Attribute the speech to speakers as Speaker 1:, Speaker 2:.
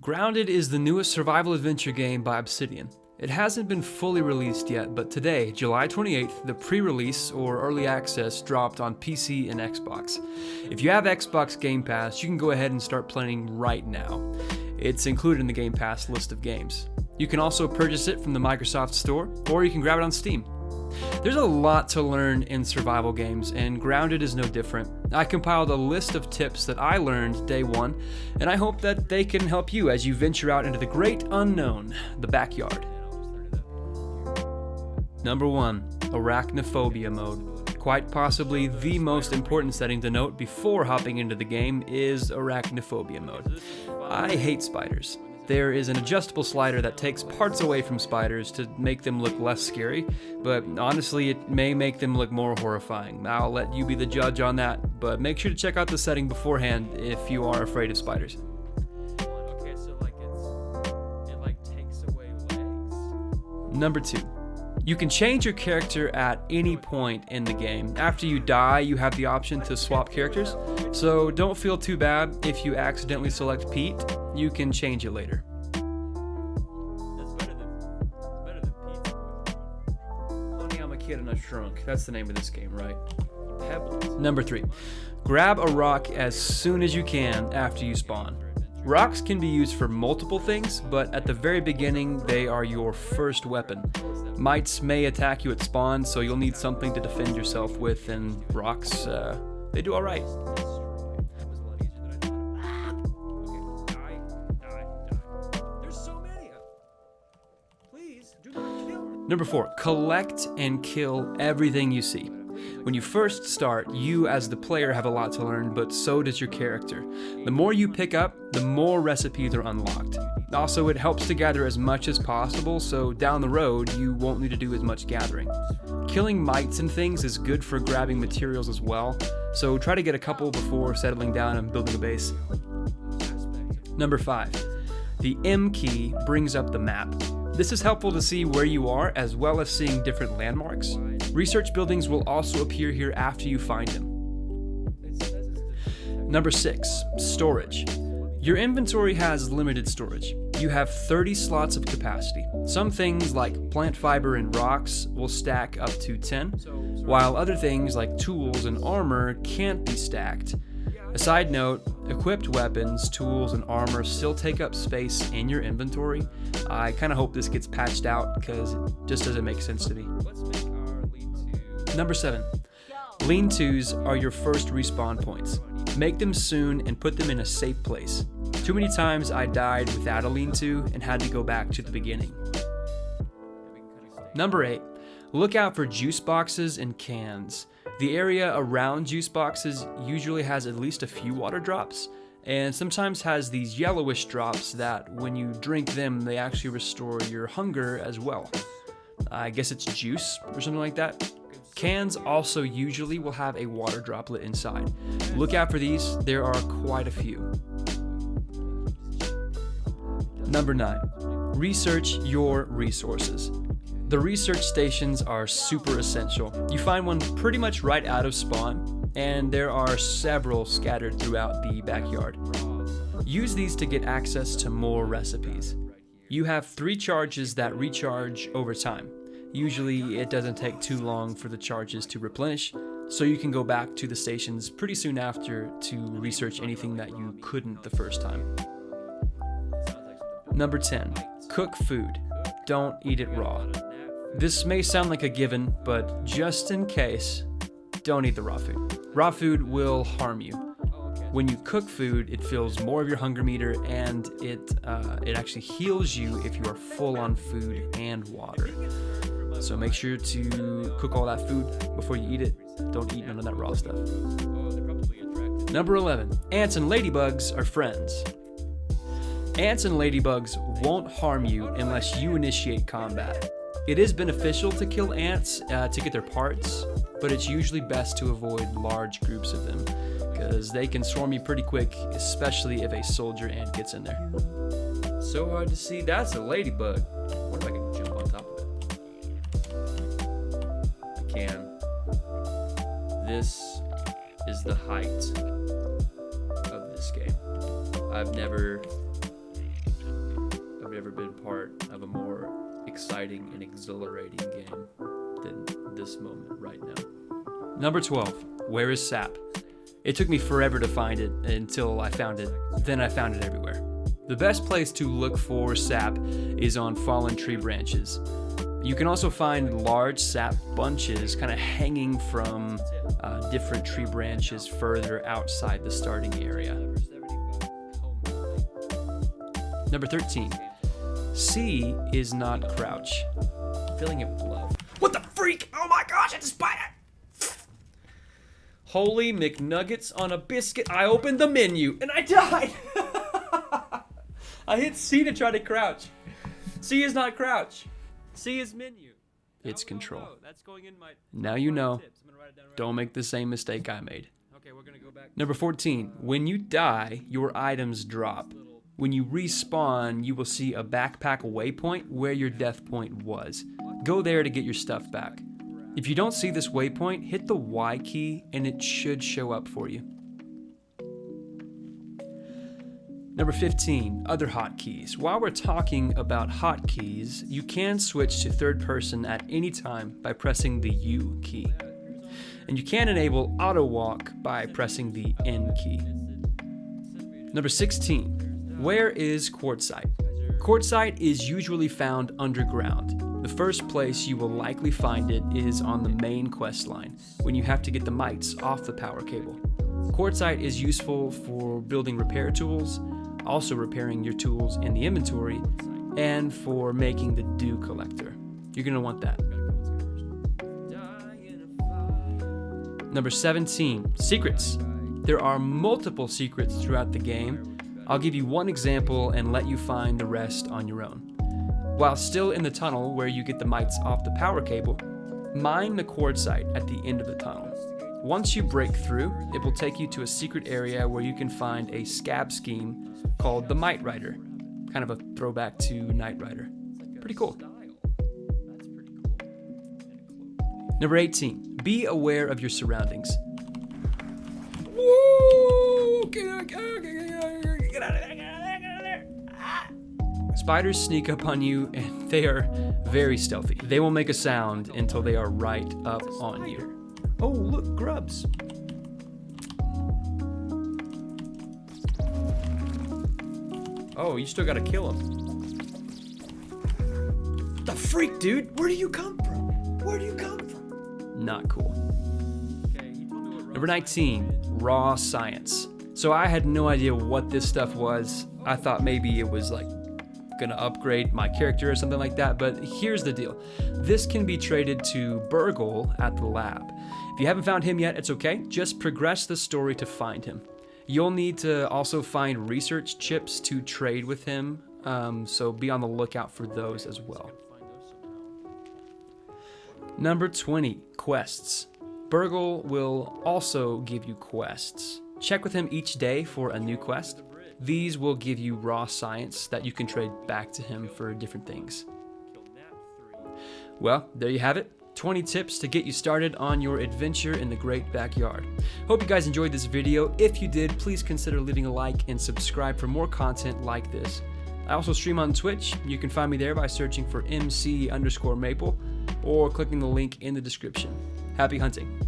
Speaker 1: Grounded is the newest survival adventure game by Obsidian. It hasn't been fully released yet, but today, July 28th, the pre-release or early access dropped on PC and Xbox. If you have Xbox Game Pass, you can go ahead and start playing right now. It's included in the Game Pass list of games. You can also purchase it from the Microsoft Store, or you can grab it on Steam. There's a lot to learn in survival games, and Grounded is no different. I compiled a list of tips that I learned day one, and I hope that they can help you as you venture out into the great unknown, the backyard. Number 1, Arachnophobia mode. Quite possibly the most important setting to note before hopping into the game is Arachnophobia mode. I hate spiders. There is an adjustable slider that takes parts away from spiders to make them look less scary, but honestly it may make them look more horrifying. I'll let you be the judge on that, but make sure to check out the setting beforehand if you are afraid of spiders.
Speaker 2: Okay, so it takes away legs.
Speaker 1: Number 2. You can change your character at any point in the game. After you die, you have the option to swap characters, so don't feel too bad if you accidentally select Pete. You can change it later.
Speaker 2: That's better than pizza.
Speaker 1: Honey, I'm a Kid in a Shrunk. That's the name of this game, right? Pebbles. Number 3. Grab a rock as soon as you can after you spawn. Rocks can be used for multiple things, but at the very beginning, they are your first weapon. Mites may attack you at spawn, so you'll need something to defend yourself with, and rocks, they do alright. Number 4, collect and kill everything you see. When you first start, you as the player have a lot to learn, but so does your character. The more you pick up, the more recipes are unlocked. Also, it helps to gather as much as possible, so down the road, you won't need to do as much gathering. Killing mites and things is good for grabbing materials as well, so try to get a couple before settling down and building a base. Number 5, the M key brings up the map. This is helpful to see where you are, as well as seeing different landmarks. Research buildings will also appear here after you find them. Number 6, storage. Your inventory has limited storage. You have 30 slots of capacity. Some things like plant fiber and rocks will stack up to 10, while other things like tools and armor can't be stacked. A side note, equipped weapons, tools, and armor still take up space in your inventory. I kind of hope this gets patched out because it just doesn't make sense to me. Number 7, Lean-Tos are your first respawn points. Make them soon and put them in a safe place. Too many times I died without a Lean-To and had to go back to the beginning. Number 8, look out for juice boxes and cans. The area around juice boxes usually has at least a few water drops, and sometimes has these yellowish drops that when you drink them, they actually restore your hunger as well. I guess it's juice or something like that. Cans also usually will have a water droplet inside. Look out for these, there are quite a few. Number 9, research your resources. The research stations are super essential. You find one pretty much right out of spawn, and there are several scattered throughout the backyard. Use these to get access to more recipes. You have 3 charges that recharge over time. Usually it doesn't take too long for the charges to replenish, so you can go back to the stations pretty soon after to research anything that you couldn't the first time. Number 10, cook food. Don't eat it raw. This may sound like a given, but just in case, don't eat the raw food. Raw food will harm you. When you cook food, it fills more of your hunger meter, and it actually heals you if you are full on food and water. So make sure to cook all that food before you eat it. Don't eat none of that raw stuff. Number 11, ants and ladybugs are friends. Ants and ladybugs won't harm you unless you initiate combat. It is beneficial to kill ants to get their parts, but it's usually best to avoid large groups of them because they can swarm you pretty quick, especially if a soldier ant gets in there. So hard to see. That's a ladybug. What if I can jump on top of it? I can. This is the height of this game. I've never probably ever been part of a more exciting and exhilarating game than this moment right now. Number 12, where is Sap? It took me forever to find it until I found it. Then I found it everywhere. The best place to look for sap is on fallen tree branches. You can also find large sap bunches kind of hanging from different tree branches further outside the starting area. Number 13, C is not crouch. Filling it with love. What the freak? Oh my gosh, I just bite it! Holy McNuggets on a biscuit. I opened the menu and I died. I hit C to try to crouch. C is not crouch.
Speaker 2: C is menu.
Speaker 1: It's control.
Speaker 2: That's going in my
Speaker 1: Now you know.
Speaker 2: tips. I'm gonna write it down right
Speaker 1: Don't make the same mistake I made.
Speaker 2: now. Okay, we're gonna go back.
Speaker 1: Number 14, when you die, your items drop. When you respawn, you will see a backpack waypoint where your death point was. Go there to get your stuff back. If you don't see this waypoint, hit the Y key and it should show up for you. Number 15, other hotkeys. While we're talking about hotkeys, you can switch to third person at any time by pressing the U key. And you can enable auto walk by pressing the N key. Number 16, where is Quartzite? Quartzite is usually found underground. The first place you will likely find it is on the main quest line, when you have to get the mites off the power cable. Quartzite is useful for building repair tools, also repairing your tools in the inventory, and for making the dew collector. You're gonna want that. Number 17, secrets. There are multiple secrets throughout the game. I'll give you one example and let you find the rest on your own. While still in the tunnel where you get the mites off the power cable, mine the quartzite at the end of the tunnel. Once you break through, it will take you to a secret area where you can find a scab scheme called the Mite Rider. Kind of a throwback to Knight Rider. Pretty cool. Number 18, be aware of your surroundings. Woo! Get out of there, get out of there. Spiders sneak up on you and they are very stealthy. They will make a sound until they are right up on you. Oh, look, grubs. Oh, you still gotta kill them. The freak, dude! Where do you come from? Where do you come from? Not cool. Number 19, raw science. So I had no idea what this stuff was. I thought maybe it was like gonna upgrade my character or something like that, but here's the deal. This can be traded to BURG.L at the lab. If you haven't found him yet, it's okay. Just progress the story to find him. You'll need to also find research chips to trade with him, so be on the lookout for those as well. Number 20, quests. BURG.L will also give you quests. Check with him each day for a new quest. These will give you raw science that you can trade back to him for different things. Well, there you have it. 20 tips to get you started on your adventure in the great backyard. Hope you guys enjoyed this video. If you did, please consider leaving a like and subscribe for more content like this. I also stream on Twitch. You can find me there by searching for MC_Maple or clicking the link in the description. Happy hunting.